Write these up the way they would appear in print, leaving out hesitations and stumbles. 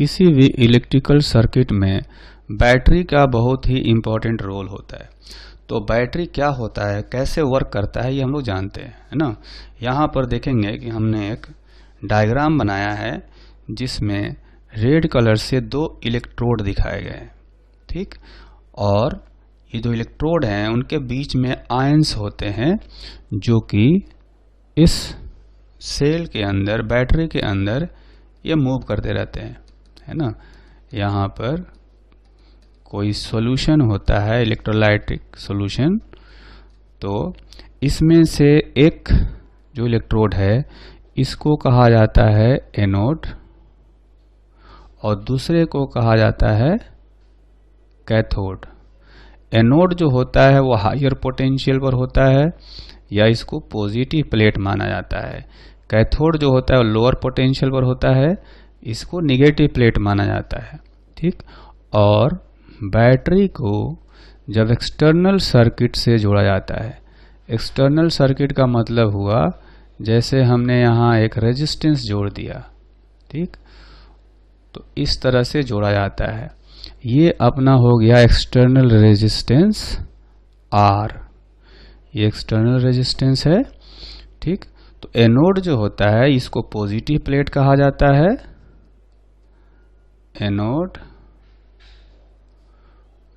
किसी भी electrical circuit में बैटरी का बहुत ही इम्पोर्टेंट रोल होता है। तो बैटरी क्या होता है, कैसे वर्क करता है, ये हम लोग जानते हैं, है ना। यहाँ पर देखेंगे कि हमने एक डायग्राम बनाया है जिसमें रेड कलर से दो इलेक्ट्रोड दिखाए गए हैं, ठीक। और ये जो इलेक्ट्रोड हैं उनके बीच में आयंस होते हैं जो कि इस सेल के अंदर, बैटरी के अंदर ये मूव करते रहते हैं, है ना। यहाँ पर कोई सॉल्यूशन होता है, इलेक्ट्रोलाइटिक सॉल्यूशन, तो इसमें से एक जो इलेक्ट्रोड है इसको कहा जाता है एनोड और दूसरे को कहा जाता है कैथोड। एनोड जो होता है वो हायर पोटेंशियल पर होता है या इसको पॉजिटिव प्लेट माना जाता है। कैथोड जो होता है वो लोअर पोटेंशियल पर होता है, इसको निगेटिव प्लेट माना जाता है, ठीक। और बैटरी को जब एक्सटर्नल सर्किट से जोड़ा जाता है, एक्सटर्नल सर्किट का मतलब हुआ जैसे हमने यहाँ एक रेजिस्टेंस जोड़ दिया, ठीक, तो इस तरह से जोड़ा जाता है। ये अपना हो गया एक्सटर्नल रेजिस्टेंस R, ये एक्सटर्नल रेजिस्टेंस है, ठीक। तो एनोड जो होता है इसको पॉजिटिव प्लेट कहा जाता है, एनोड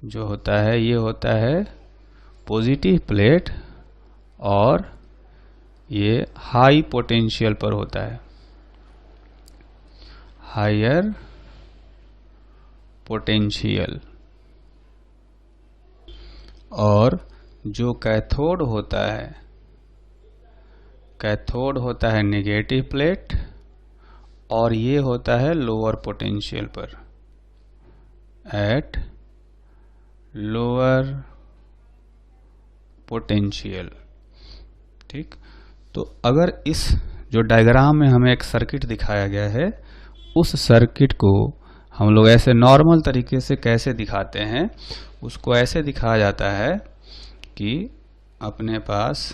जो होता है ये होता है पॉजिटिव प्लेट और ये हाई पोटेंशियल पर होता है, हायर पोटेंशियल। और जो कैथोड होता है, कैथोड होता है नेगेटिव प्लेट और ये होता है लोअर पोटेंशियल पर, एट लोअर पोटेंशियल, ठीक। तो अगर इस जो डायग्राम में हमें एक सर्किट दिखाया गया है, उस सर्किट को हम लोग ऐसे नॉर्मल तरीके से कैसे दिखाते हैं, उसको ऐसे दिखाया जाता है कि अपने पास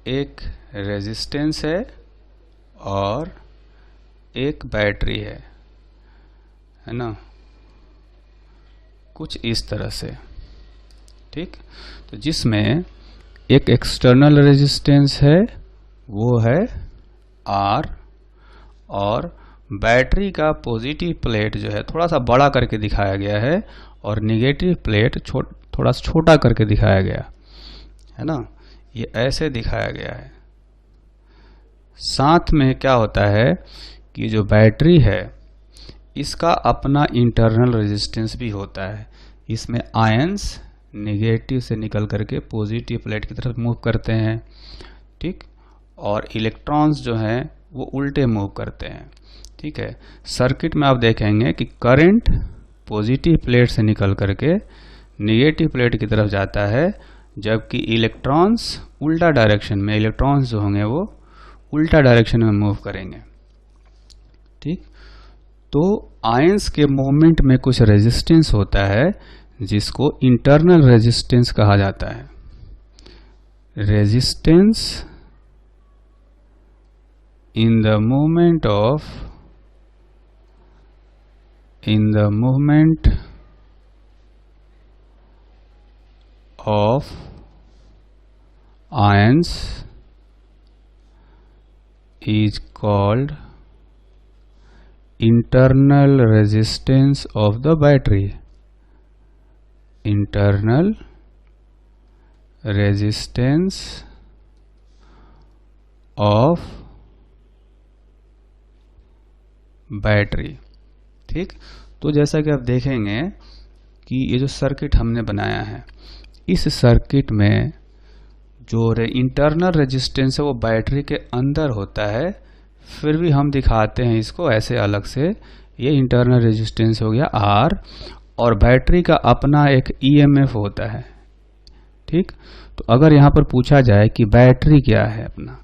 एक रेजिस्टेंस है और एक बैटरी है ना, कुछ इस तरह से, ठीक। तो जिसमें एक एक्सटर्नल रेजिस्टेंस है वो है R और बैटरी का पॉजिटिव प्लेट जो है थोड़ा सा बड़ा करके दिखाया गया है और निगेटिव प्लेट थोड़ा सा छोटा करके दिखाया गया है ना, ये ऐसे दिखाया गया है। साथ में क्या होता है कि जो बैटरी है इसका अपना इंटरनल रेजिस्टेंस भी होता है। इसमें आयंस नेगेटिव से निकल करके पॉजिटिव प्लेट की तरफ मूव करते हैं, ठीक, और इलेक्ट्रॉन्स जो हैं वो उल्टे मूव करते हैं, ठीक है। सर्किट में आप देखेंगे कि करंट पॉजिटिव प्लेट से निकल करके नेगेटिव प्लेट की तरफ जाता है, जबकि इलेक्ट्रॉन्स उल्टा डायरेक्शन में, इलेक्ट्रॉन्स जो होंगे वो उल्टा डायरेक्शन में मूव करेंगे, ठीक। तो आयंस के मूवमेंट में कुछ रेजिस्टेंस होता है जिसको इंटरनल रेजिस्टेंस कहा जाता है। Resistance in the movement of ions is called internal resistance of the battery. Internal resistance of battery, ठीक। तो जैसा कि आप देखेंगे कि ये जो सर्किट हमने बनाया है, इस सर्किट में जो इंटरनल रेजिस्टेंस है वो बैटरी के अंदर होता है, फिर भी हम दिखाते हैं इसको ऐसे अलग से। ये इंटरनल रेजिस्टेंस हो गया R और बैटरी का अपना एक EMF होता है, ठीक। तो अगर यहाँ पर पूछा जाए कि बैटरी क्या है अपना,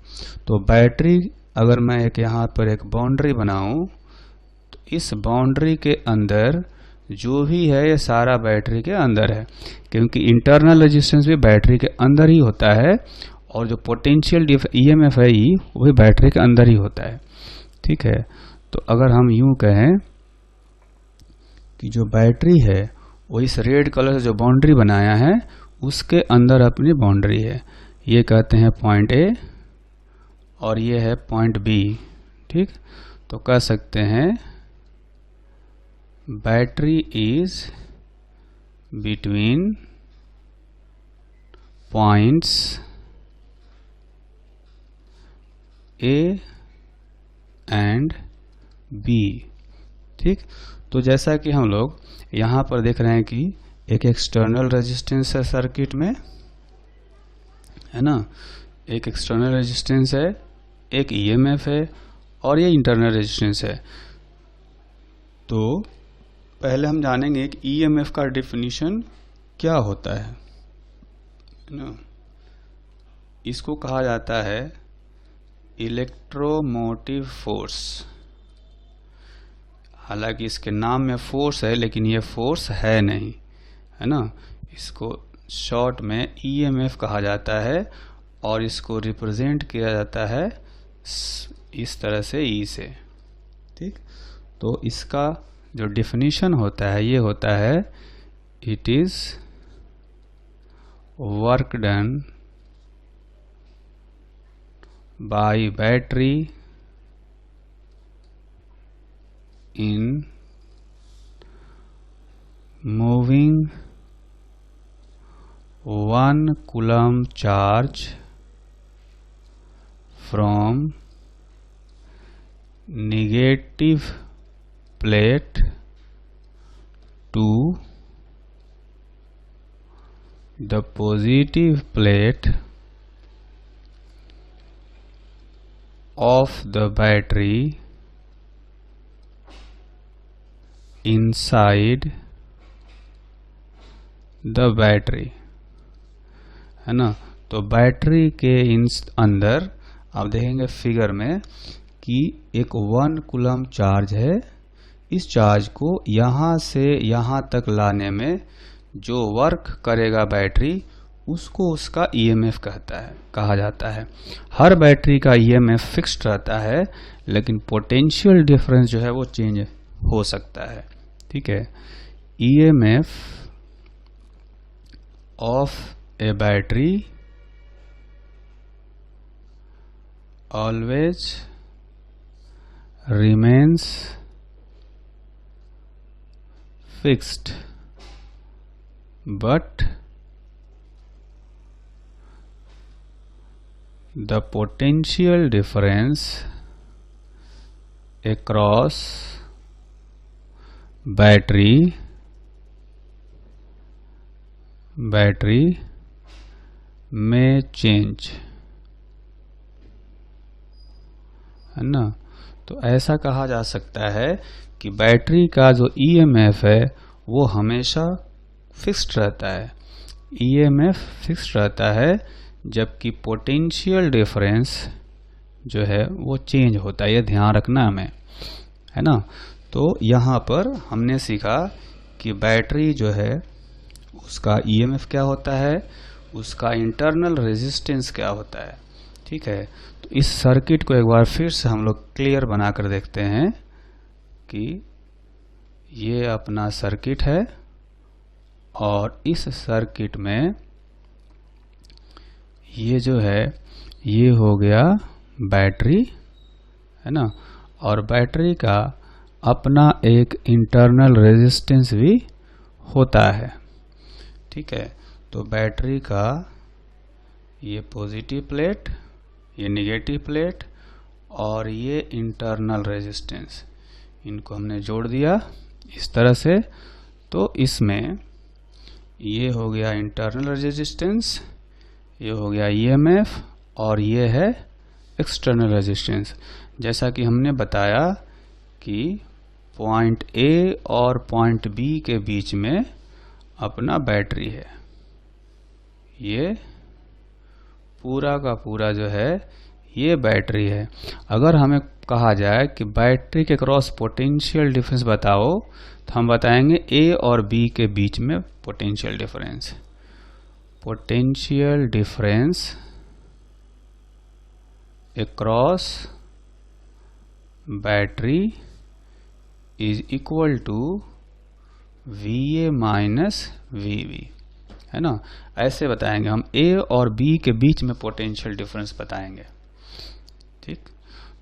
तो बैटरी अगर मैं एक यहाँ पर एक बाउंड्री बनाऊं तो इस बाउंड्री के अंदर जो भी है ये सारा बैटरी के अंदर है, क्योंकि इंटरनल रेजिस्टेंस भी बैटरी के अंदर ही होता है और जो पोटेंशियल EMF है वो भी बैटरी के अंदर ही होता है, ठीक है। तो अगर हम यूं कहें कि जो बैटरी है वो इस रेड कलर से जो बाउंड्री बनाया है उसके अंदर अपनी बाउंड्री है। ये कहते हैं पॉइंट ए और ये है पॉइंट बी। ठीक, तो कह सकते हैं battery is between points A and B. ठीक, तो जैसा कि हम लोग यहाँ पर देख रहे हैं कि एक एक्सटर्नल रेजिस्टेंस है सर्किट में, है ना, एक एक्सटर्नल रेजिस्टेंस है, एक ईएमएफ है और ये इंटरनल रेजिस्टेंस है। तो पहले हम जानेंगे कि ईएमएफ का डेफिनेशन क्या होता है ना। इसको कहा जाता है इलेक्ट्रोमोटिव फोर्स। हालांकि इसके नाम में फोर्स है लेकिन ये फोर्स है नहीं, है ना। इसको शॉर्ट में ईएमएफ कहा जाता है और इसको रिप्रेजेंट किया जाता है इस तरह से ई से। ठीक, तो इसका जो डेफिनेशन होता है ये होता है it is work done by battery in moving 1 coulomb charge from negative plate to the positive plate of the battery inside the battery, है ना। तो बैटरी के अंदर आप देखेंगे फिगर में कि एक 1 कूलम चार्ज है। इस चार्ज को यहाँ से यहाँ तक लाने में जो वर्क करेगा बैटरी उसको उसका ईएमएफ कहा जाता है। हर बैटरी का ईएमएफ फिक्स्ड रहता है लेकिन पोटेंशियल डिफरेंस जो है वो चेंज हो सकता है। ठीक है, EMF of A battery always remains fixed but the potential difference across battery में चेंज, है ना। तो ऐसा कहा जा सकता है कि बैटरी का जो ईएमएफ है वो हमेशा फिक्स्ड रहता है। ईएमएफ फिक्स्ड रहता है जबकि पोटेंशियल डिफरेंस जो है वो चेंज होता है। ये ध्यान रखना हमें, है ना। तो यहाँ पर हमने सीखा कि बैटरी जो है उसका ईएमएफ क्या होता है, उसका इंटरनल रेजिस्टेंस क्या होता है। ठीक है, तो इस सर्किट को एक बार फिर से हम लोग क्लियर बना कर देखते हैं कि ये अपना सर्किट है और इस सर्किट में ये जो है ये हो गया बैटरी, है ना। और बैटरी का अपना एक इंटरनल रेजिस्टेंस भी होता है। ठीक है, तो बैटरी का ये पॉजिटिव प्लेट, ये नेगेटिव प्लेट और ये इंटरनल रेजिस्टेंस, इनको हमने जोड़ दिया इस तरह से। तो इसमें ये हो गया इंटरनल रेजिस्टेंस, ये हो गया ईएमएफ और ये है एक्सटर्नल रेजिस्टेंस। जैसा कि हमने बताया कि पॉइंट ए और पॉइंट बी के बीच में अपना बैटरी है। ये पूरा का पूरा जो है ये बैटरी है। अगर हमें कहा जाए कि बैटरी के क्रॉस पोटेंशियल डिफरेंस बताओ तो हम बताएंगे ए और बी के बीच में potential difference. Potential difference across battery is equal to VA minus VB, है ना। ऐसे बताएंगे हम, A और B के बीच में पोटेंशियल डिफरेंस बताएंगे, ठीक।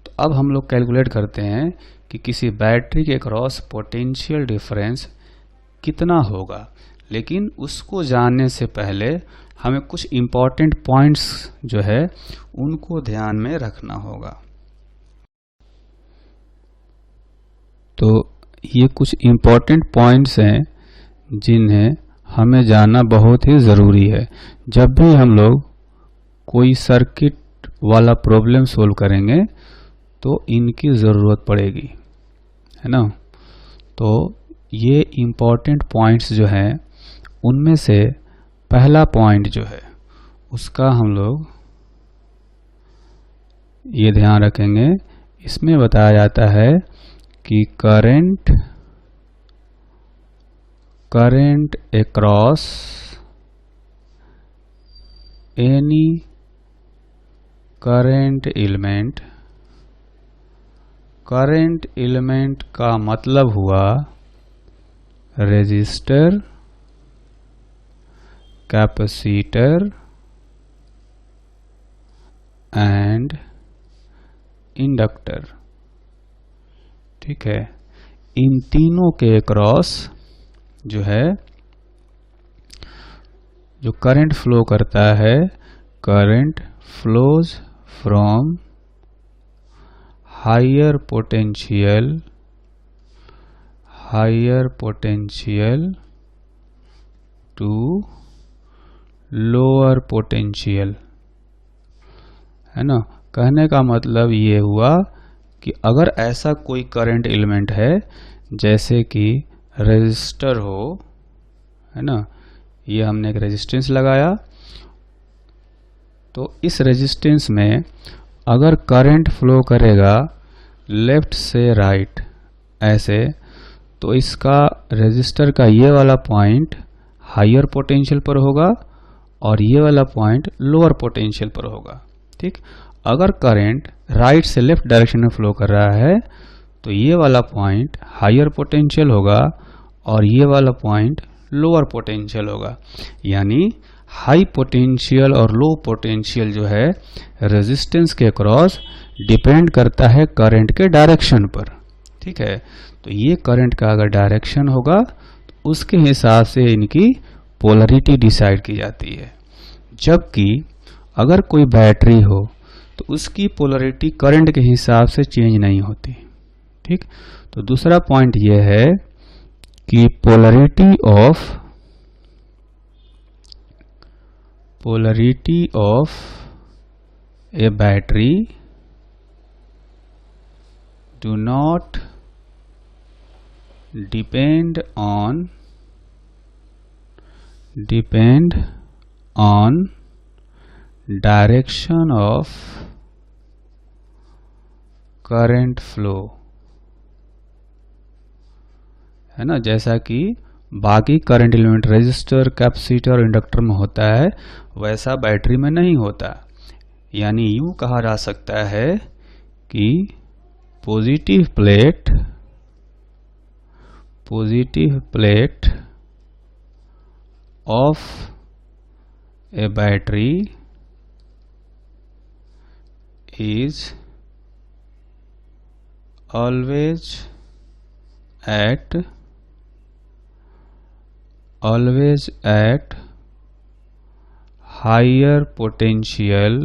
तो अब हम लोग कैलकुलेट करते हैं कि किसी बैटरी के क्रॉस पोटेंशियल डिफरेंस कितना होगा, लेकिन उसको जानने से पहले हमें कुछ इम्पॉर्टेंट पॉइंट्स जो है उनको ध्यान में रखना होगा। तो ये कुछ इम्पॉर्टेंट पॉइंट्स हैं जिन्हें हमें जानना बहुत ही ज़रूरी है। जब भी हम लोग कोई सर्किट वाला प्रॉब्लम सोल्व करेंगे तो इनकी ज़रूरत पड़ेगी, है ना। तो ये इम्पॉर्टेंट पॉइंट्स जो हैं उनमें से पहला पॉइंट जो है उसका हम लोग ये ध्यान रखेंगे। इसमें बताया जाता है कि current across any current element का मतलब हुआ रेजिस्टर, कैपेसिटर एंड इंडक्टर, ठीक है। इन तीनों के क्रॉस जो है जो करंट फ्लो करता है, current flows from higher potential to lower potential, है ना। कहने का मतलब ये हुआ कि अगर ऐसा कोई करंट एलिमेंट है जैसे कि रेजिस्टर हो, है ना, ये हमने एक रेजिस्टेंस लगाया, तो इस रेजिस्टेंस में अगर करंट फ्लो करेगा लेफ्ट से राइट ऐसे, तो इसका रेजिस्टर का ये वाला पॉइंट हायर पोटेंशियल पर होगा और ये वाला पॉइंट लोअर पोटेंशियल पर होगा, ठीक। अगर करंट राइट से लेफ्ट डायरेक्शन में फ्लो कर रहा है तो ये वाला पॉइंट हायर पोटेंशियल होगा और ये वाला पॉइंट लोअर पोटेंशियल होगा। यानी हाई पोटेंशियल और लो पोटेंशियल जो है रेजिस्टेंस के क्रॉस डिपेंड करता है करंट के डायरेक्शन पर, ठीक है। तो ये करंट का अगर डायरेक्शन होगा तो उसके हिसाब से इनकी पोलरिटी डिसाइड की जाती है। जबकि अगर कोई बैटरी हो तो उसकी पोलरिटी करंट के हिसाब से चेंज नहीं होती, ठीक। तो दूसरा पॉइंट यह है कि polarity of A battery do not depend on direction of current flow, है ना। जैसा कि बाकी करंट एलिमेंट रेजिस्टर, कैपेसिटर और इंडक्टर में होता है वैसा बैटरी में नहीं होता। यानी यूं कहा जा सकता है कि positive plate of a battery is always at higher potential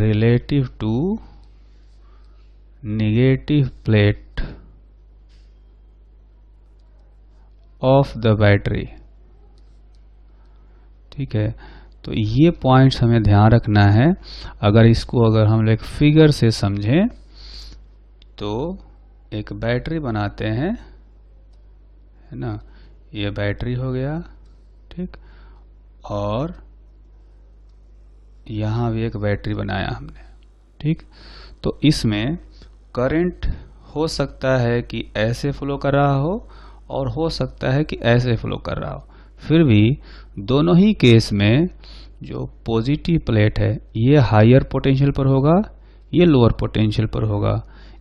relative to negative plate of the battery, ठीक है। तो ये पॉइंट्स हमें ध्यान रखना है। अगर हम एक फिगर से समझें तो एक बैटरी बनाते हैं, है ना। ये बैटरी हो गया, ठीक। और यहाँ भी एक बैटरी बनाया हमने, ठीक। तो इसमें करंट हो सकता है कि ऐसे फ्लो कर रहा हो और हो सकता है कि ऐसे फ्लो कर रहा हो। फिर भी दोनों ही केस में जो पॉजिटिव प्लेट है ये हायर पोटेंशियल पर होगा, ये लोअर पोटेंशियल पर होगा।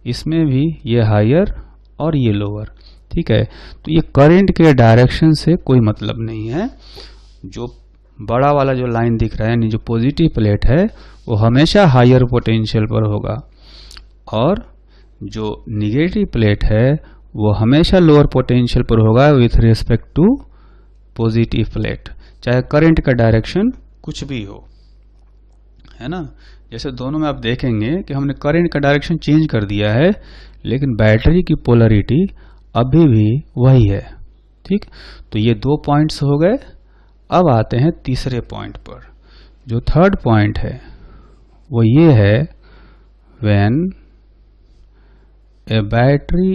इसमें भी ये हायर और ये लोअर, ठीक है। तो ये करंट के डायरेक्शन से कोई मतलब नहीं है। जो बड़ा वाला जो लाइन दिख रहा है यानी जो पॉजिटिव प्लेट है वो हमेशा हायर पोटेंशियल पर होगा, और जो निगेटिव प्लेट है वो हमेशा लोअर पोटेंशियल पर होगा with respect to positive plate, चाहे करंट का डायरेक्शन कुछ भी हो, है ना। जैसे दोनों में आप देखेंगे कि हमने करंट का डायरेक्शन चेंज कर दिया है, लेकिन बैटरी की पोलरिटी अभी भी वही है, ठीक। तो ये 2 पॉइंट्स हो गए। अब आते हैं तीसरे पॉइंट पर। जो थर्ड पॉइंट है वो ये है, when A battery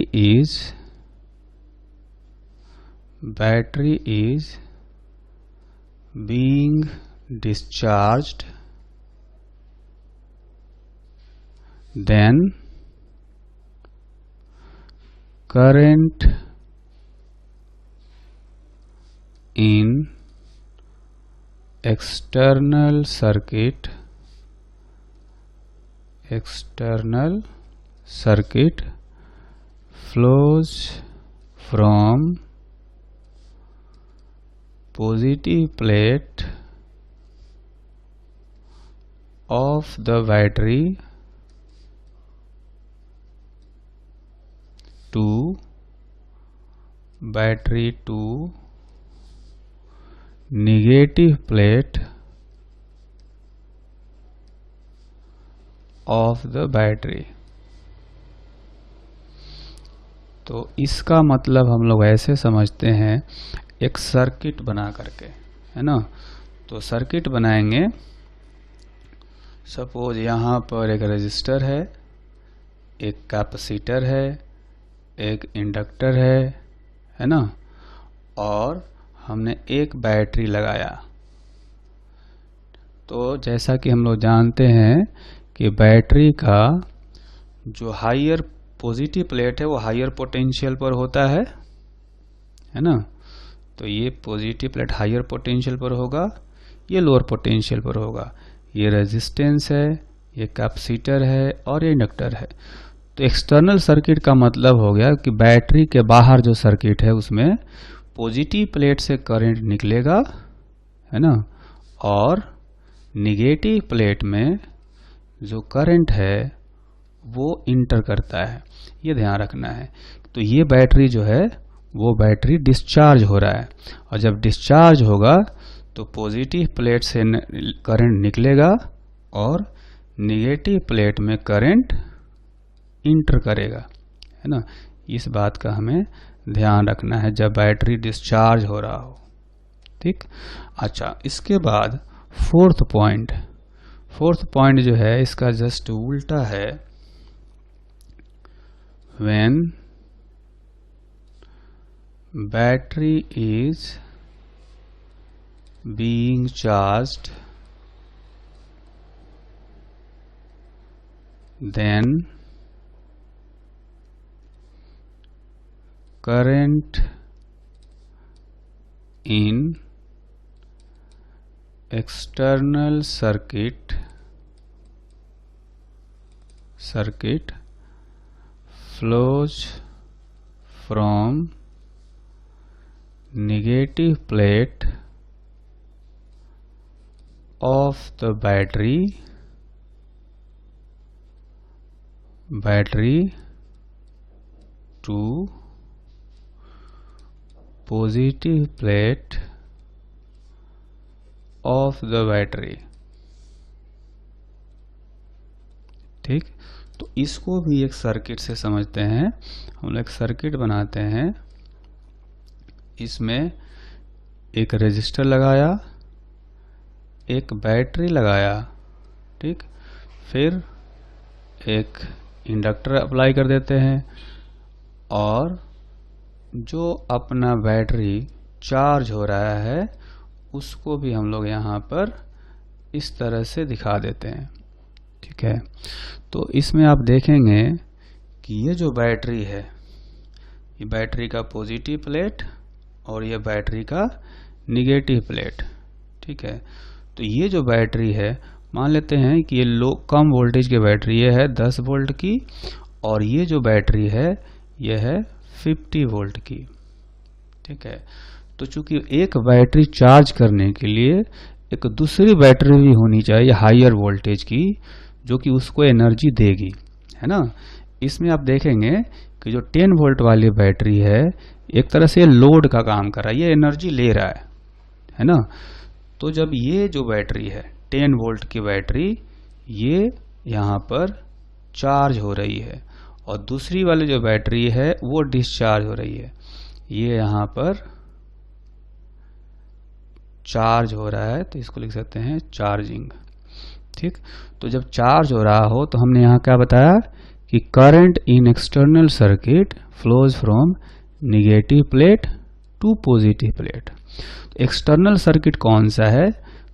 is being discharged, then current in external circuit flows from positive plate of the battery to negative plate of the battery। तो इसका मतलब हम लोग ऐसे समझते हैं, एक सर्किट बना करके, है ना। तो सर्किट बनाएंगे, सपोज यहाँ पर एक रेजिस्टर है, एक कैपेसिटर है, एक इंडक्टर है ना, और हमने एक बैटरी लगाया। तो जैसा कि हम लोग जानते हैं कि बैटरी का जो हायर पॉजिटिव प्लेट है वो हायर पोटेंशियल पर होता है ना। तो ये पॉजिटिव प्लेट हायर पोटेंशियल पर होगा, ये लोअर पोटेंशियल पर होगा। ये रेजिस्टेंस है, ये कैपेसिटर है और ये इंडक्टर है। तो एक्सटर्नल सर्किट का मतलब हो गया कि बैटरी के बाहर जो सर्किट है उसमें पॉजिटिव प्लेट से करंट निकलेगा, है ना, और निगेटिव प्लेट में जो करंट है वो इंटर करता है। ये ध्यान रखना है। तो ये बैटरी जो है वो बैटरी डिस्चार्ज हो रहा है, और जब डिस्चार्ज होगा तो पॉजिटिव प्लेट से करंट निकलेगा और निगेटिव प्लेट में करंट इंटर करेगा, है ना। इस बात का हमें ध्यान रखना है जब बैटरी डिस्चार्ज हो रहा हो, ठीक। अच्छा, इसके बाद फोर्थ पॉइंट जो है इसका जस्ट उल्टा है। When battery is being charged, then current in external circuit flows from negative plate of the battery to positive plate of the battery, ठीक। तो इसको भी एक सर्किट से समझते हैं। हम लोग एक सर्किट बनाते हैं, इसमें एक रेजिस्टर लगाया, एक बैटरी लगाया, ठीक, फिर एक इंडक्टर अप्लाई कर देते हैं, और जो अपना बैटरी चार्ज हो रहा है उसको भी हम लोग यहाँ पर इस तरह से दिखा देते हैं, ठीक है। तो इसमें आप देखेंगे कि ये जो बैटरी है, ये बैटरी का पॉजिटिव प्लेट और ये बैटरी का निगेटिव प्लेट, ठीक है। तो ये जो बैटरी है, मान लेते हैं कि ये कम वोल्टेज की बैटरी, ये है 10 वोल्ट की, और ये जो बैटरी है यह है 50 वोल्ट की। ठीक है, तो चूंकि एक बैटरी चार्ज करने के लिए एक दूसरी बैटरी भी होनी चाहिए हायर वोल्टेज की, जो कि उसको एनर्जी देगी, है ना। इसमें आप देखेंगे कि जो 10 वोल्ट वाली बैटरी है एक तरह से लोड का काम कर रहा है, ये एनर्जी ले रहा है ना। तो जब ये जो बैटरी है 10 वोल्ट की बैटरी, ये यहाँ पर चार्ज हो रही है और दूसरी वाली जो बैटरी है वो डिस्चार्ज हो रही है, ये यहाँ पर चार्ज हो रहा है, तो इसको लिख सकते हैं चार्जिंग। ठीक, तो जब चार्ज हो रहा हो तो हमने यहाँ क्या बताया कि current in external circuit flows from negative plate to positive plate. External circuit कौन सा है,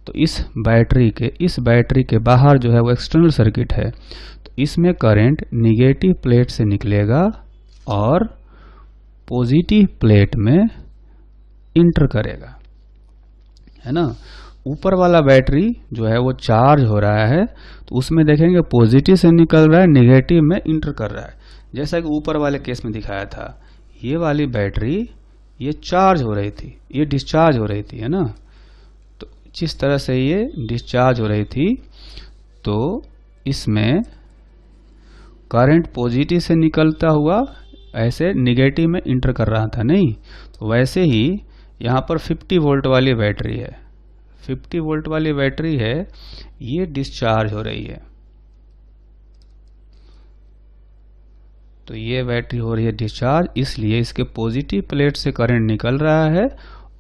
तो इस बैटरी के बाहर जो है वो एक्सटर्नल सर्किट है, तो इसमें करंट निगेटिव प्लेट से निकलेगा और पॉजिटिव प्लेट में इंटर करेगा, है ना। ऊपर वाला बैटरी जो है वो चार्ज हो रहा है, तो उसमें देखेंगे पॉजिटिव से निकल रहा है, निगेटिव में इंटर कर रहा है। जैसा कि ऊपर वाले केस में दिखाया था, ये वाली बैटरी ये चार्ज हो रही थी, ये डिस्चार्ज हो रही थी, है ना। तो जिस तरह से ये डिस्चार्ज हो रही थी, तो इसमें करंट पॉजिटिव से निकलता हुआ ऐसे निगेटिव में इंटर कर रहा था, नहीं। तो वैसे ही यहाँ पर 50 वोल्ट वाली बैटरी है, 50 वोल्ट वाली बैटरी है, ये डिस्चार्ज हो रही है, तो ये बैटरी हो रही है डिस्चार्ज, इसलिए इसके पॉजिटिव प्लेट से करंट निकल रहा है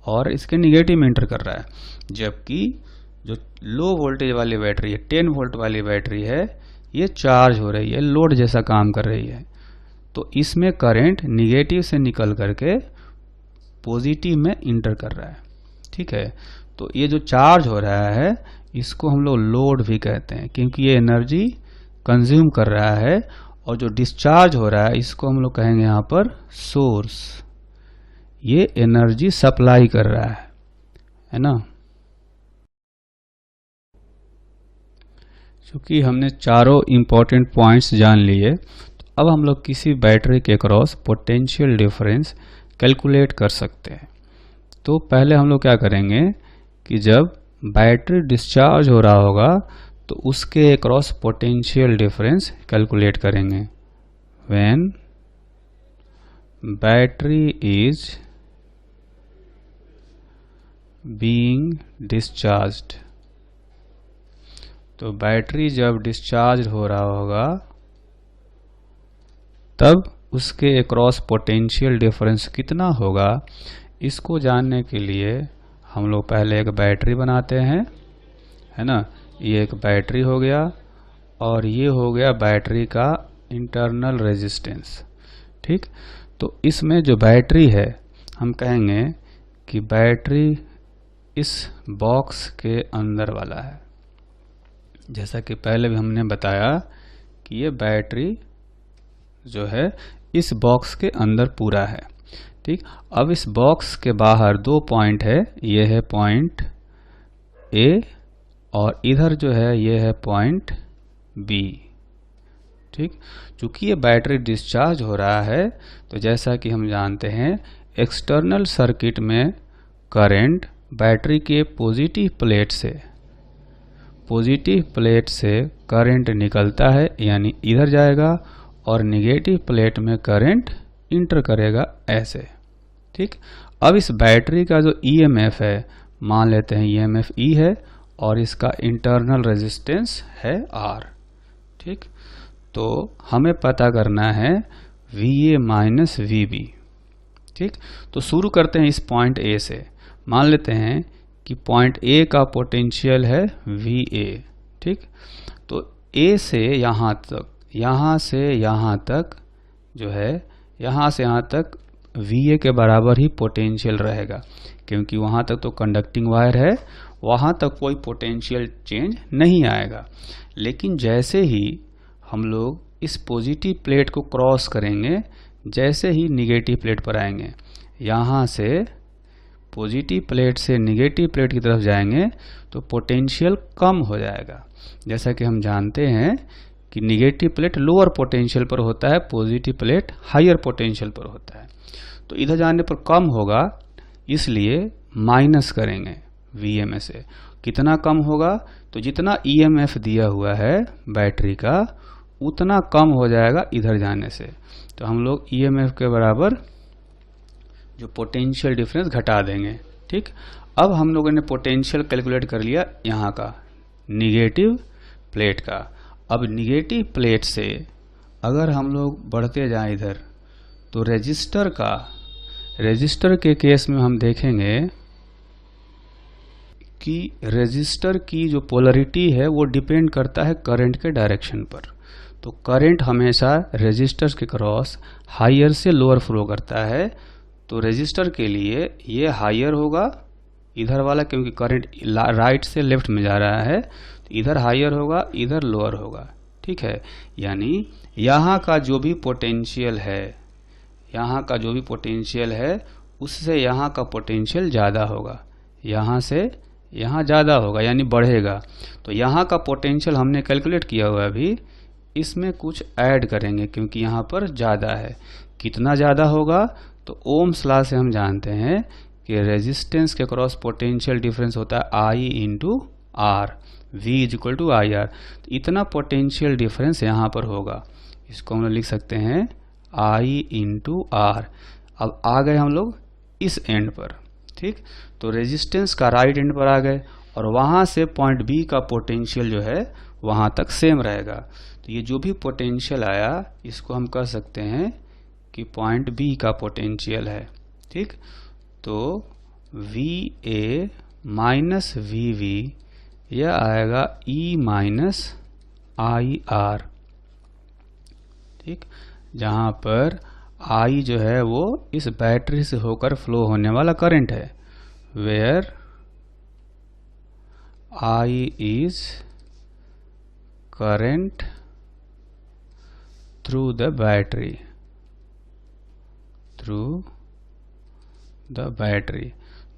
और इसके निगेटिव में इंटर कर रहा है। जबकि जो लो वोल्टेज वाली बैटरी है, 10 वोल्ट वाली बैटरी है, ये चार्ज हो रही है, लोड जैसा काम कर रही है, तो इसमें करंट निगेटिव से निकल करके पॉजिटिव में इंटर कर रहा है। ठीक है, तो ये जो चार्ज हो रहा है इसको हम लोग लोड भी कहते हैं, क्योंकि ये एनर्जी कंज्यूम कर रहा है, और जो डिस्चार्ज हो रहा है इसको हम लोग कहेंगे यहाँ पर सोर्स, ये एनर्जी सप्लाई कर रहा है ना। क्योंकि हमने चारों इंपॉर्टेंट पॉइंट्स जान लिए, तो अब हम लोग किसी बैटरी के क्रॉस पोटेंशियल डिफरेंस कैलकुलेट कर सकते हैं। तो पहले हम लोग क्या करेंगे कि जब बैटरी डिस्चार्ज हो रहा होगा तो उसके अक्रॉस पोटेंशियल डिफरेंस कैलकुलेट करेंगे। When battery is being discharged, तो बैटरी जब डिस्चार्ज हो रहा होगा तब उसके अक्रॉस पोटेंशियल डिफरेंस कितना होगा, इसको जानने के लिए हम लोग पहले एक बैटरी बनाते हैं, है ना। ये एक बैटरी हो गया और ये हो गया बैटरी का इंटरनल रेजिस्टेंस। ठीक, तो इसमें जो बैटरी है हम कहेंगे कि बैटरी इस बॉक्स के अंदर वाला है। जैसा कि पहले भी हमने बताया कि ये बैटरी जो है इस बॉक्स के अंदर पूरा है। ठीक, अब इस बॉक्स के बाहर दो पॉइंट है, ये है पॉइंट ए और इधर जो है ये है पॉइंट बी। ठीक, चूंकि ये बैटरी डिस्चार्ज हो रहा है, तो जैसा कि हम जानते हैं एक्सटर्नल सर्किट में करंट बैटरी के पॉजिटिव प्लेट से करंट निकलता है, यानी इधर जाएगा, और निगेटिव प्लेट में करंट इंटर करेगा ऐसे। ठीक, अब इस बैटरी का जो ईएमएफ है, मान लेते हैं ईएमएफ ई है और इसका इंटरनल रेजिस्टेंस है आर। ठीक, तो हमें पता करना है VA माइनस VB। ठीक, तो शुरू करते हैं इस पॉइंट ए से। मान लेते हैं कि पॉइंट ए का पोटेंशियल है VA। ठीक, तो ए से यहाँ तक, यहाँ से यहाँ तक जो है, यहाँ से यहाँ तक VA के बराबर ही पोटेंशियल रहेगा, क्योंकि वहाँ तक तो कंडक्टिंग वायर है, वहाँ तक कोई पोटेंशियल चेंज नहीं आएगा। लेकिन जैसे ही हम लोग इस पॉजिटिव प्लेट को क्रॉस करेंगे, जैसे ही निगेटिव प्लेट पर आएंगे, यहाँ से पॉजिटिव प्लेट से निगेटिव प्लेट की तरफ जाएंगे तो पोटेंशियल कम हो जाएगा। जैसा कि हम जानते हैं कि निगेटिव प्लेट लोअर पोटेंशियल पर होता है, पॉजिटिव प्लेट हायर पोटेंशियल पर होता है। तो इधर जाने पर कम होगा, इसलिए माइनस करेंगे VMA से। कितना कम होगा? तो जितना EMF दिया हुआ है बैटरी का उतना कम हो जाएगा इधर जाने से। तो हम लोग EMF के बराबर जो पोटेंशियल डिफरेंस घटा देंगे। ठीक, अब हम लोगों ने पोटेंशियल कैलकुलेट कर लिया यहाँ का निगेटिव प्लेट का। अब निगेटिव प्लेट से अगर हम लोग बढ़ते जाएं इधर, तो रेजिस्टर के केस में हम देखेंगे कि रेजिस्टर की जो पोलरिटी है वो डिपेंड करता है करंट के डायरेक्शन पर। तो करंट हमेशा रेजिस्टर के क्रॉस हायर से लोअर फ्लो करता है। तो रेजिस्टर के लिए ये हायर होगा इधर वाला, क्योंकि करंट राइट से लेफ्ट में जा रहा है, तो इधर हायर होगा, इधर लोअर होगा। ठीक है, यानी यहाँ का जो भी पोटेंशियल है, उससे यहाँ का पोटेंशियल ज़्यादा होगा, यहाँ से यहाँ ज़्यादा होगा, यानी बढ़ेगा। तो यहाँ का पोटेंशियल हमने कैलकुलेट किया हुआ है, अभी इसमें कुछ ऐड करेंगे क्योंकि यहाँ पर ज़्यादा है। कितना ज़्यादा होगा? तो ओम्स लॉ से हम जानते हैं कि रेजिस्टेंस के क्रॉस पोटेंशियल डिफरेंस होता है I into R, V equal to IR। तो इतना पोटेंशियल डिफरेंस यहाँ पर होगा, इसको हम लोग लिख सकते हैं I इंटू R। अब आ गए हम लोग इस एंड पर। ठीक, तो रेजिस्टेंस का राइट एंड पर आ गए और वहाँ से पॉइंट B का पोटेंशियल जो है वहाँ तक सेम रहेगा। तो ये जो भी पोटेंशियल आया इसको हम कह सकते हैं कि पॉइंट B का पोटेंशियल है। ठीक, तो VA माइनस VV यह आएगा E माइनस IR। ठीक, जहाँ पर I जो है वो इस बैटरी से होकर फ्लो होने वाला करंट है, where I is current through the battery.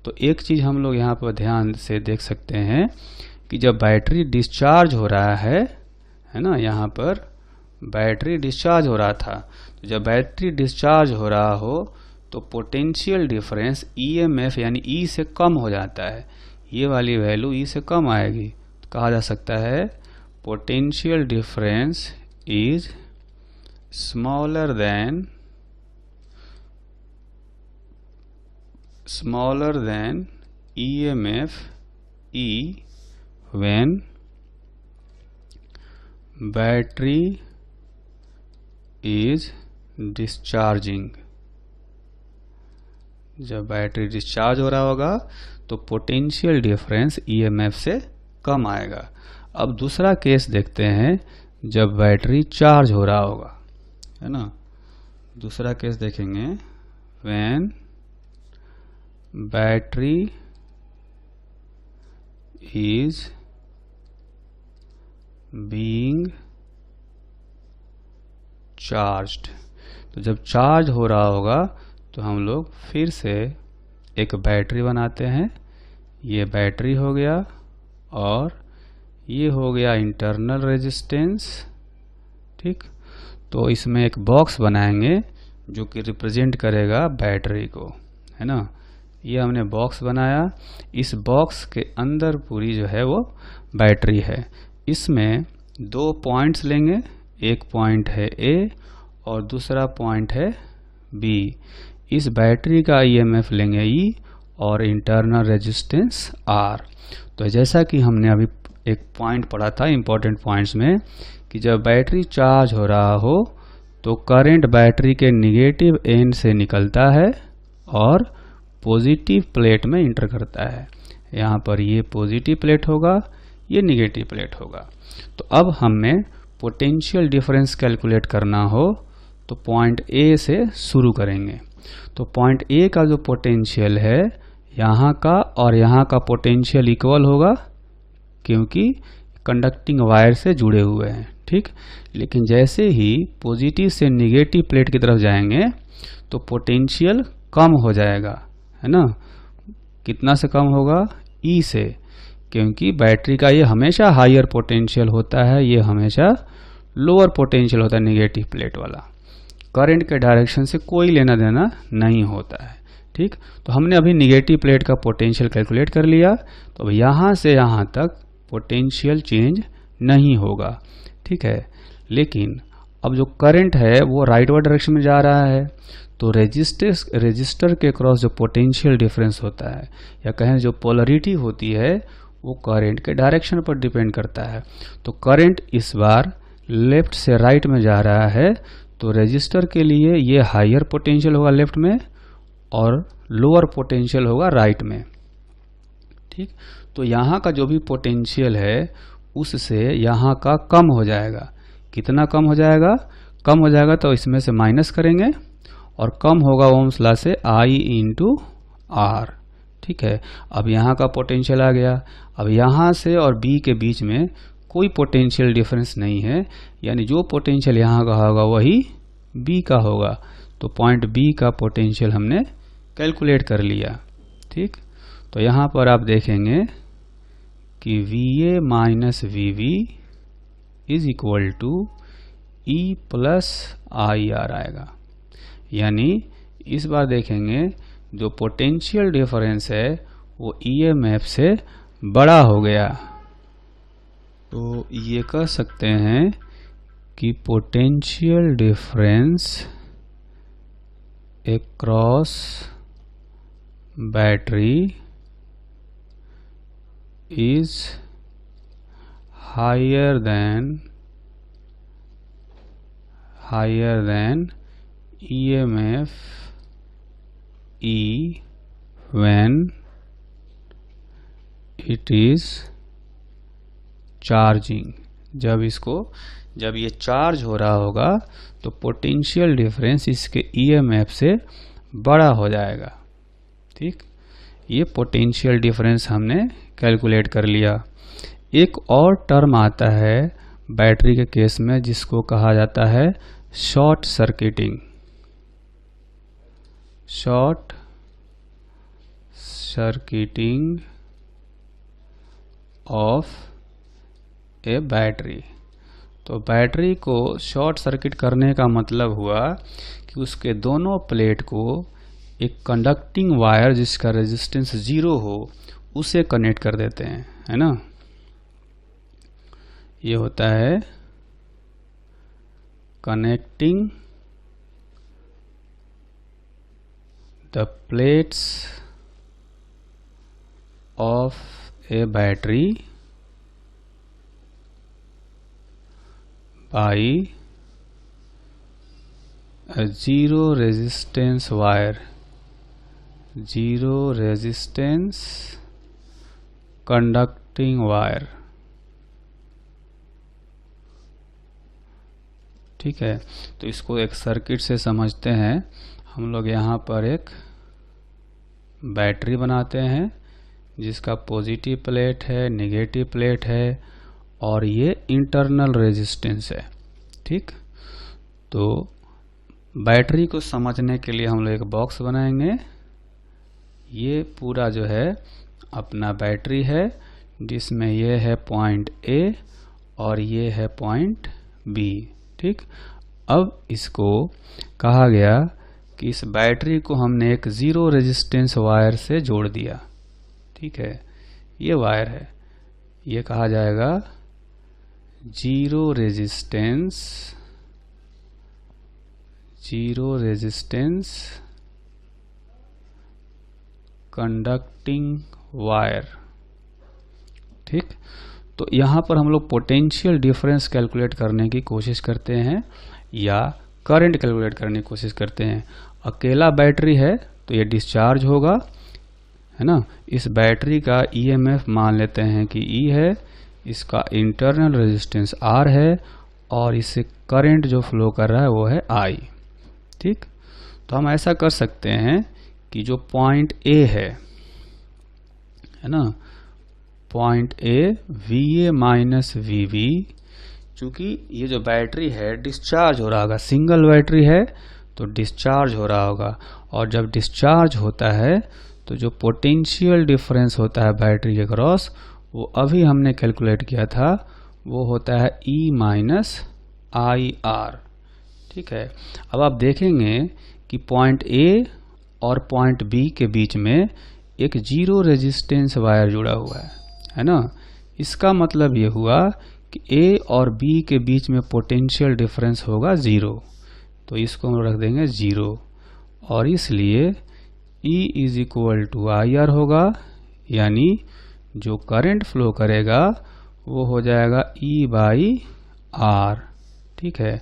तो एक चीज हम लोग यहाँ पर ध्यान से देख सकते हैं कि जब बैटरी डिस्चार्ज हो रहा है ना, यहाँ पर बैटरी डिस्चार्ज हो रहा था, तो जब बैटरी डिस्चार्ज हो रहा हो तो पोटेंशियल डिफरेंस EMF यानी E से कम हो जाता है। ये वाली वैल्यू E से कम आएगी, तो कहा जा सकता है potential difference is smaller than EMF E when battery is discharging। जब बैटरी डिस्चार्ज हो रहा होगा तो पोटेंशियल डिफरेंस EMF से कम आएगा। अब दूसरा केस देखते हैं जब बैटरी चार्ज हो रहा होगा, है ना। दूसरा केस देखेंगे, when battery is being charged। तो जब चार्ज हो रहा होगा तो हम लोग फिर से एक बैटरी बनाते हैं। ये बैटरी हो गया और ये हो गया इंटरनल रेजिस्टेंस। ठीक, तो इसमें एक बॉक्स बनाएंगे जो कि रिप्रेजेंट करेगा बैटरी को, है ना। ये हमने बॉक्स बनाया, इस बॉक्स के अंदर पूरी जो है वो बैटरी है। इसमें दो पॉइंट्स लेंगे, एक पॉइंट है A और दूसरा पॉइंट है B। इस बैटरी का EMF लेंगे E और इंटरनल रेजिस्टेंस R। तो जैसा कि हमने अभी एक पॉइंट पढ़ा था इंपॉर्टेंट पॉइंट्स में कि जब बैटरी चार्ज हो रहा हो तो करंट बैटरी के निगेटिव एंड से निकलता है और पॉजिटिव प्लेट में इंटर करता है। यहाँ पर ये पॉजिटिव प्लेट होगा, ये निगेटिव प्लेट होगा। तो अब हमें पोटेंशियल डिफरेंस कैलकुलेट करना हो तो पॉइंट A से शुरू करेंगे। तो पॉइंट A का जो पोटेंशियल है यहाँ का और यहाँ का पोटेंशियल इक्वल होगा क्योंकि कंडक्टिंग वायर से जुड़े हुए हैं। ठीक, लेकिन जैसे ही पॉजिटिव से निगेटिव प्लेट की तरफ जाएंगे तो पोटेंशियल कम हो जाएगा, है ना। कितना से कम होगा? E से, क्योंकि बैटरी का ये हमेशा हायर पोटेंशियल होता है, ये हमेशा लोअर पोटेंशियल होता है नेगेटिव प्लेट वाला, करंट के डायरेक्शन से कोई लेना देना नहीं होता है। ठीक, तो हमने अभी नेगेटिव प्लेट का पोटेंशियल कैलकुलेट कर लिया, तो अब यहाँ से यहाँ तक पोटेंशियल चेंज नहीं होगा। ठीक है, लेकिन अब जो करंट है वो राइटवर्ड डायरेक्शन में जा रहा है, तो रेजिस्टर के क्रॉस जो पोटेंशियल डिफरेंस होता है या कहें जो पोलरिटी होती है वो करंट के डायरेक्शन पर डिपेंड करता है। तो करंट इस बार लेफ्ट से राइट में जा रहा है, तो रेजिस्टर के लिए ये हायर पोटेंशियल होगा लेफ्ट में और लोअर पोटेंशियल होगा राइट में। ठीक, तो यहाँ का जो भी पोटेंशियल है उससे यहाँ का कम हो जाएगा। कितना कम हो जाएगा? कम हो जाएगा तो इसमें से माइनस करेंगे और कम होगा ओम्स लॉ से I इंटू आर। ठीक है, अब यहाँ का पोटेंशियल आ गया। अब यहाँ से और B के बीच में कोई पोटेंशियल डिफरेंस नहीं है, यानी जो पोटेंशियल यहाँ का होगा वही B का होगा। तो पॉइंट B का पोटेंशियल हमने कैलकुलेट कर लिया। ठीक, तो यहाँ पर आप देखेंगे कि VA minus VB is equal to E plus IR आएगा। यानी इस बार देखेंगे जो पोटेंशियल डिफरेंस है वो EMF से बड़ा हो गया। तो ये कह सकते हैं कि potential difference across battery is higher than EMF E when it is charging। जब ये चार्ज हो रहा होगा तो पोटेंशियल डिफरेंस इसके EMF से बड़ा हो जाएगा। ठीक, ये पोटेंशियल डिफरेंस हमने कैलकुलेट कर लिया। एक और टर्म आता है बैटरी के केस में जिसको कहा जाता है short circuiting. Short circuiting of A battery. तो बैटरी को शॉर्ट सर्किट करने का मतलब हुआ कि उसके दोनों प्लेट को एक कंडक्टिंग वायर जिसका रेजिस्टेंस 0 हो उसे कनेक्ट कर देते हैं, है ना। ये होता है connecting the plates of A battery by a zero resistance wire, zero resistance conducting wire। ठीक है, तो इसको एक सर्किट से समझते हैं हम लोग। यहाँ पर एक बैटरी बनाते हैं जिसका पॉजिटिव प्लेट है, नेगेटिव प्लेट है और ये इंटरनल रेजिस्टेंस है। ठीक, तो बैटरी को समझने के लिए हम लोग एक बॉक्स बनाएंगे। ये पूरा जो है अपना बैटरी है जिसमें ये है पॉइंट A और ये है पॉइंट B। ठीक, अब इसको कहा गया कि इस बैटरी को हमने एक जीरो रेजिस्टेंस वायर से जोड़ दिया। ठीक है, ये वायर है, ये कहा जाएगा जीरो रेजिस्टेंस कंडक्टिंग वायर। ठीक, तो यहाँ पर हम लोग पोटेंशियल डिफरेंस कैलकुलेट करने की कोशिश करते हैं या करंट कैलकुलेट करने की कोशिश करते हैं। अकेला बैटरी है तो ये डिस्चार्ज होगा, है ना। इस बैटरी का EMF मान लेते हैं कि E है, इसका इंटरनल रेजिस्टेंस R है और इससे करंट जो फ्लो कर रहा है वो है I। ठीक, तो हम ऐसा कर सकते हैं कि जो पॉइंट A है ना, point A VA minus VB, चूंकि ये जो बैटरी है डिस्चार्ज हो रहा होगा, सिंगल बैटरी है तो डिस्चार्ज हो रहा होगा, और जब डिस्चार्ज होता है तो जो पोटेंशियल डिफरेंस होता है बैटरी के क्रॉस वो अभी हमने कैलकुलेट किया था, वो होता है E माइनस आई आर। ठीक है, अब आप देखेंगे कि पॉइंट ए और पॉइंट बी के बीच में एक जीरो रेजिस्टेंस वायर जुड़ा हुआ है ना। इसका मतलब ये हुआ कि ए और बी के बीच में पोटेंशियल डिफरेंस होगा जीरो, तो इसको हम रख देंगे जीरो, और इसलिए E is equal to I R होगा, यानी जो करंट फ्लो करेगा वो हो जाएगा E बाई आर। ठीक है,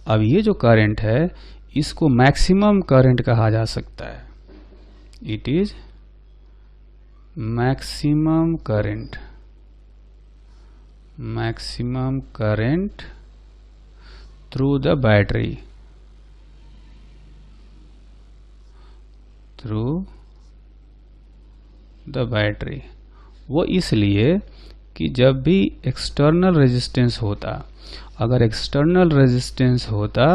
अब ये जो करंट है इसको मैक्सिमम करंट कहा जा सकता है, it is maximum current, maximum current through the battery, through the battery. वो इसलिए कि जब भी एक्सटर्नल रेजिस्टेंस होता, अगर एक्सटर्नल रेजिस्टेंस होता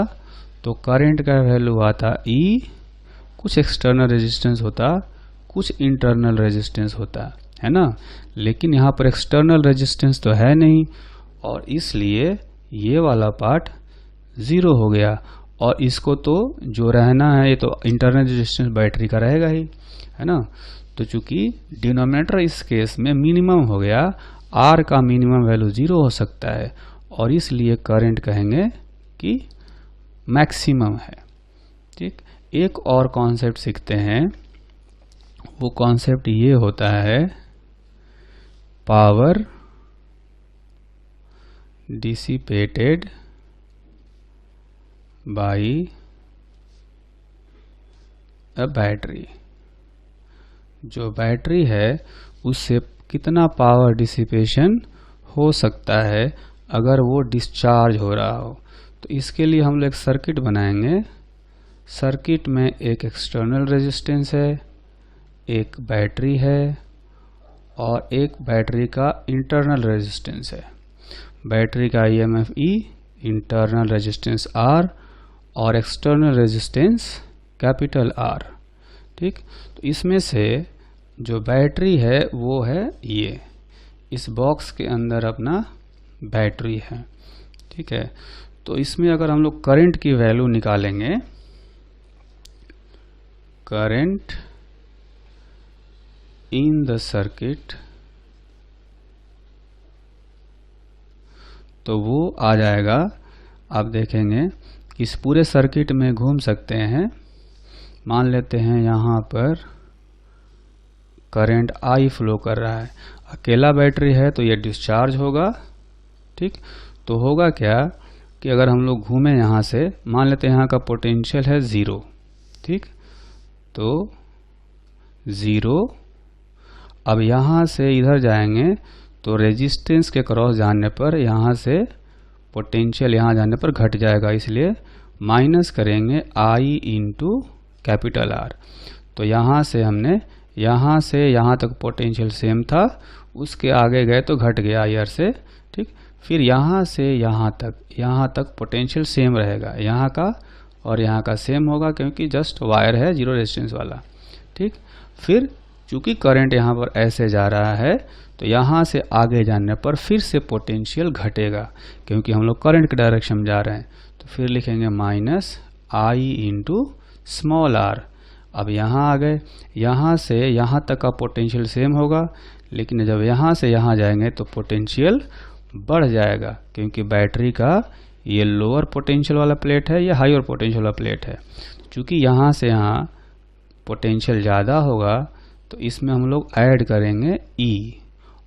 तो करंट का वैल्यू आता E, कुछ एक्सटर्नल रेजिस्टेंस होता, कुछ इंटरनल रेजिस्टेंस होता है ना। लेकिन यहाँ पर एक्सटर्नल रेजिस्टेंस तो है नहीं, और इसलिए ये वाला पार्ट ज़ीरो हो गया, और इसको तो जो रहना है ये तो इंटरनल रेजिस्टेंस बैटरी का रहेगा ही, है ना। तो चूंकि डिनोमिनेटर इस केस में मिनिमम हो गया, R का मिनिमम वैल्यू ज़ीरो हो सकता है, और इसलिए करंट कहेंगे कि मैक्सिमम है। ठीक, एक और कॉन्सेप्ट सीखते हैं, वो कॉन्सेप्ट ये होता है power dissipated by a battery. जो बैटरी है उससे कितना पावर डिसिपेशन हो सकता है अगर वो डिस्चार्ज हो रहा हो। तो इसके लिए हम लोग एक सर्किट बनाएंगे। सर्किट में एक एक्सटर्नल रेजिस्टेंस है, एक बैटरी है, और एक बैटरी का इंटरनल रेजिस्टेंस है। बैटरी का EMF E, internal resistance R, और एक्सटर्नल रेजिस्टेंस कैपिटल R। ठीक, तो इसमें से जो बैटरी है वो है ये, इस बॉक्स के अंदर अपना बैटरी है। ठीक है, तो इसमें अगर हम लोग करंट की वैल्यू निकालेंगे, करंट इन द सर्किट, तो वो आ जाएगा, आप देखेंगे कि इस पूरे सर्किट में घूम सकते हैं। मान लेते हैं यहाँ पर करंट I फ्लो कर रहा है, अकेला बैटरी है तो ये डिस्चार्ज होगा। ठीक, तो होगा क्या कि अगर हम लोग घूमें यहाँ से, मान लेते हैं यहाँ का पोटेंशियल है ज़ीरो। ठीक, तो ज़ीरो, अब यहाँ से इधर जाएंगे तो रेजिस्टेंस के क्रॉस जाने पर यहाँ से पोटेंशियल यहाँ जाने पर घट जाएगा, इसलिए माइनस करेंगे I इंटू कैपिटल R। तो यहाँ से हमने यहाँ से यहाँ तक पोटेंशियल सेम था, उसके आगे गए तो घट गया IR से। ठीक, फिर यहाँ से यहाँ तक पोटेंशियल सेम रहेगा, यहाँ का और यहाँ का सेम होगा क्योंकि जस्ट वायर है जीरो रेजिस्टेंस वाला। ठीक, फिर चूंकि करंट यहाँ पर ऐसे जा रहा है तो यहाँ से आगे जाने पर फिर से पोटेंशियल घटेगा क्योंकि हम लोग करंट के डायरेक्शन में जा रहे हैं। तो फिर लिखेंगे minus I into small r। अब यहाँ आ गए, यहाँ से यहाँ तक का पोटेंशियल सेम होगा, लेकिन जब यहाँ से यहाँ जाएंगे तो पोटेंशियल बढ़ जाएगा क्योंकि बैटरी का ये लोअर पोटेंशियल वाला प्लेट है, ये हायर पोटेंशियल वाला प्लेट है। चूँकि यहाँ से यहाँ पोटेंशियल ज़्यादा होगा तो इसमें हम लोग ऐड करेंगे E,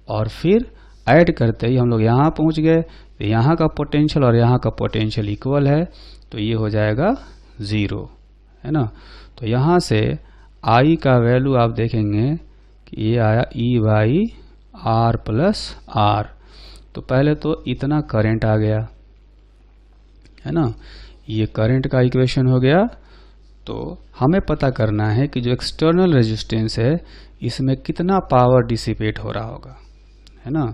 और फिर ऐड करते ही हम लोग यहाँ पहुँच गए, तो यहाँ का पोटेंशियल और यहाँ का पोटेंशियल इक्वल है, तो ये हो जाएगा ज़ीरो, है ना। तो यहाँ से I का वैल्यू आप देखेंगे कि ये आया E by R plus R। तो पहले तो इतना करंट आ गया, है ना, ये करंट का इक्वेशन हो गया। तो हमें पता करना है कि जो एक्सटर्नल रेजिस्टेंस है इसमें कितना पावर डिसिपेट हो रहा होगा, है ना।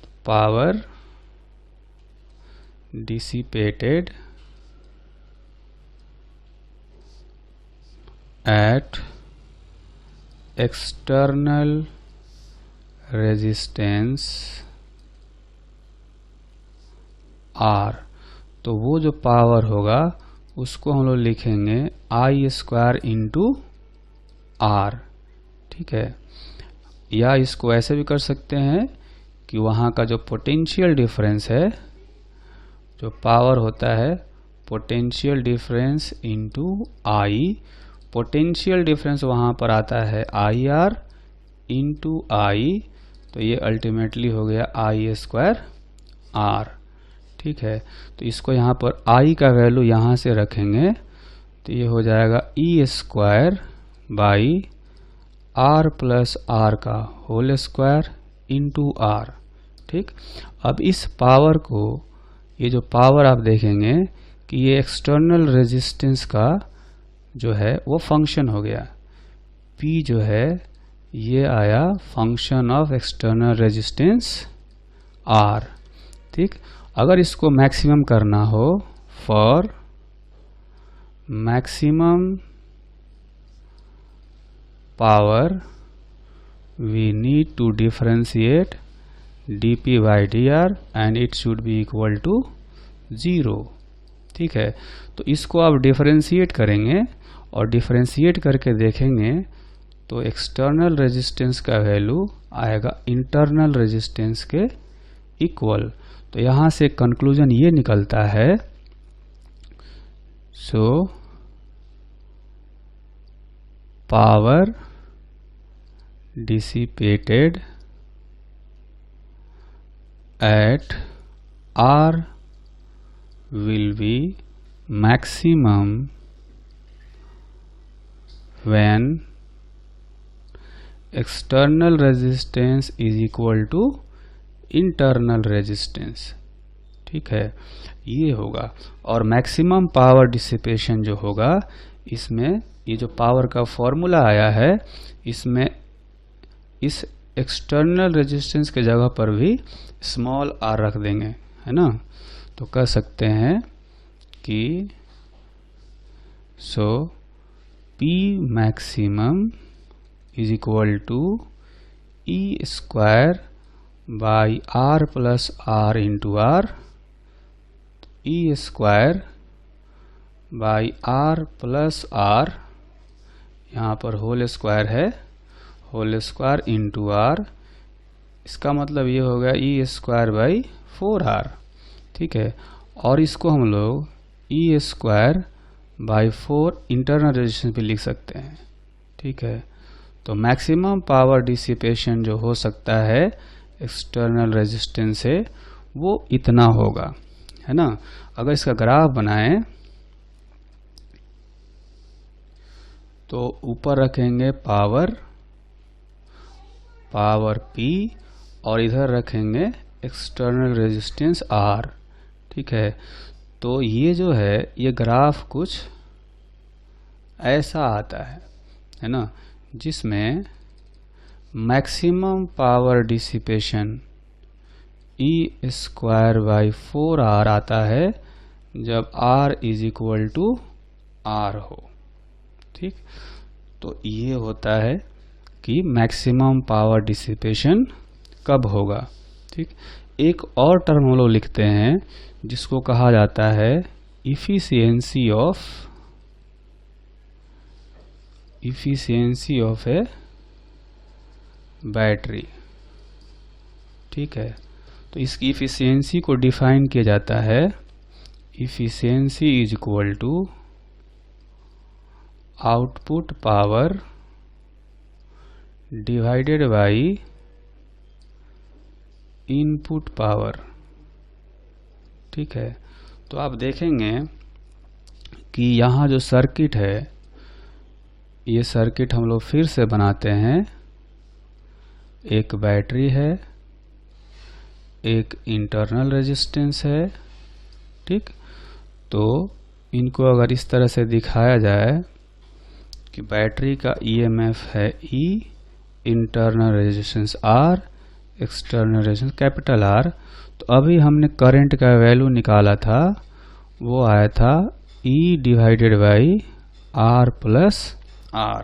तो power dissipated at external resistance R, तो वो जो पावर होगा उसको हम लोग लिखेंगे आई स्क्वायर इंटू आर। ठीक है, या इसको ऐसे भी कर सकते हैं कि वहाँ का जो पोटेंशियल डिफरेंस है, जो पावर होता है पोटेंशियल डिफरेंस इंटू आई, पोटेंशियल डिफरेंस वहाँ पर आता है आई आर इंटू आई, तो ये अल्टीमेटली हो गया आई स्क्वायर आर। ठीक है, तो इसको यहाँ पर आई का वैल्यू यहाँ से रखेंगे तो ये हो जाएगा E square by R plus R का होल स्क्वायर इंटू आर। ठीक, अब इस पावर को, ये जो पावर आप देखेंगे कि ये एक्सटर्नल रेजिस्टेंस का जो है वो फंक्शन हो गया। P जो है ये आया function of external resistance R। ठीक, अगर इसको मैक्सिमम करना हो, for maximum power we need to differentiate dp by dr and it should be equal to 0। ठीक है, तो इसको आप डिफरेंशिएट करेंगे और डिफरेंशिएट करके देखेंगे तो एक्सटर्नल रेजिस्टेंस का वैल्यू आएगा इंटरनल रेजिस्टेंस के इक्वल। तो यहाँ से कंक्लूजन ये निकलता है, so power dissipated at R will be maximum when external resistance is equal to internal resistance। ठीक है, ये होगा। और मैक्सिमम पावर डिसिपेशन जो होगा, इसमें ये जो पावर का फॉर्मूला आया है, इसमें इस एक्सटर्नल रेजिस्टेंस के जगह पर भी स्मॉल r रख देंगे, है ना। तो कह सकते हैं कि so P maximum is equal to E square by R plus R into R, E square by R plus R, यहाँ पर होल स्क्वायर है, होल स्क्वायर इंटू आर, इसका मतलब ये हो गया ई स्क्वायर बाई 4r। ठीक है, और इसको हम लोग ई स्क्वायर बाई 4 इंटरनल रेजिस्टेंस भी लिख सकते हैं। ठीक है, तो मैक्सिमम पावर डिसिपेशन जो हो सकता है एक्सटर्नल रेजिस्टेंस से वो इतना होगा, है ना। अगर इसका ग्राफ बनाएं तो ऊपर रखेंगे पावर P और इधर रखेंगे एक्सटर्नल रेजिस्टेंस R। ठीक है, तो ये जो है ये ग्राफ कुछ ऐसा आता है ना, जिसमें maximum power dissipation E square by 4r आता है जब r is equal to r हो। ठीक, तो ये होता है कि मैक्सिमम पावर डिसिपेशन कब होगा। ठीक, एक और टर्म हम लोग लिखते हैं जिसको कहा जाता है इफिशियंसी ऑफ ए बैटरी। ठीक है, तो इसकी इफिशियंसी को डिफाइन किया जाता है, efficiency is equal to output power divided by input power. ठीक है, तो आप देखेंगे कि यहाँ जो सर्किट है, ये सर्किट हम लोग फिर से बनाते हैं। एक बैटरी है, एक इंटरनल रेजिस्टेंस है। ठीक, तो इनको अगर इस तरह से दिखाया जाए कि बैटरी का ईएमएफ है E, internal resistance R, external resistance capital R, तो अभी हमने करंट का वैल्यू निकाला था, वो आया था E divided by R plus R।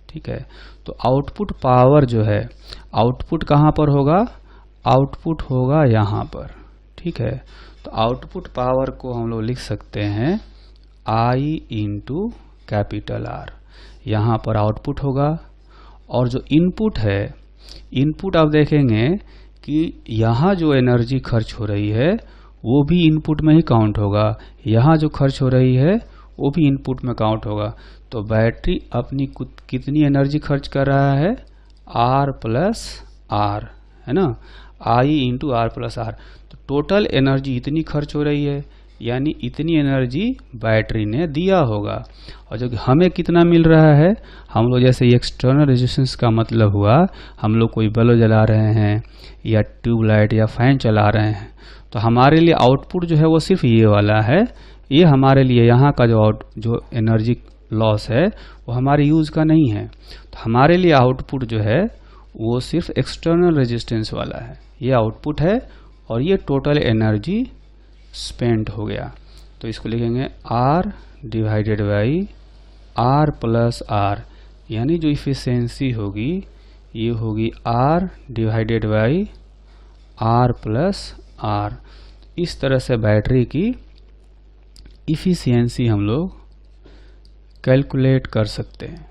ठीक है, तो आउटपुट पावर जो है, आउटपुट कहाँ पर होगा, आउटपुट होगा यहाँ पर। ठीक है, तो आउटपुट पावर को हम लोग लिख सकते हैं I इंटू कैपिटल R। यहाँ पर आउटपुट होगा और जो इनपुट है, इनपुट आप देखेंगे कि यहाँ जो एनर्जी खर्च हो रही है वो भी इनपुट में ही काउंट होगा, यहाँ जो खर्च हो रही है वो भी इनपुट में काउंट होगा। तो बैटरी अपनी कितनी एनर्जी खर्च कर रहा है, R प्लस R, है ना, I into R plus R। तो टोटल एनर्जी इतनी खर्च हो रही है, यानी इतनी एनर्जी बैटरी ने दिया होगा। और जो हमें कितना मिल रहा है, हम लोग जैसे एक्सटर्नल रेजिस्टेंस का मतलब हुआ, हम लोग कोई बल्ब जला रहे हैं या ट्यूबलाइट या फैन चला रहे हैं, तो हमारे लिए आउटपुट जो है वो सिर्फ ये वाला है। ये हमारे लिए यहाँ का जो एनर्जी लॉस है वो हमारे यूज़ का नहीं है। तो हमारे लिए आउटपुट जो है वो सिर्फ एक्सटर्नल रेजिस्टेंस वाला है, ये आउटपुट है और ये टोटल एनर्जी स्पेंट हो गया। तो इसको लिखेंगे R divided by R plus R, यानी जो इफिशियंसी होगी ये होगी R divided by R plus R। इस तरह से बैटरी की इफिशियंसी हम लोग कैलकुलेट कर सकते हैं।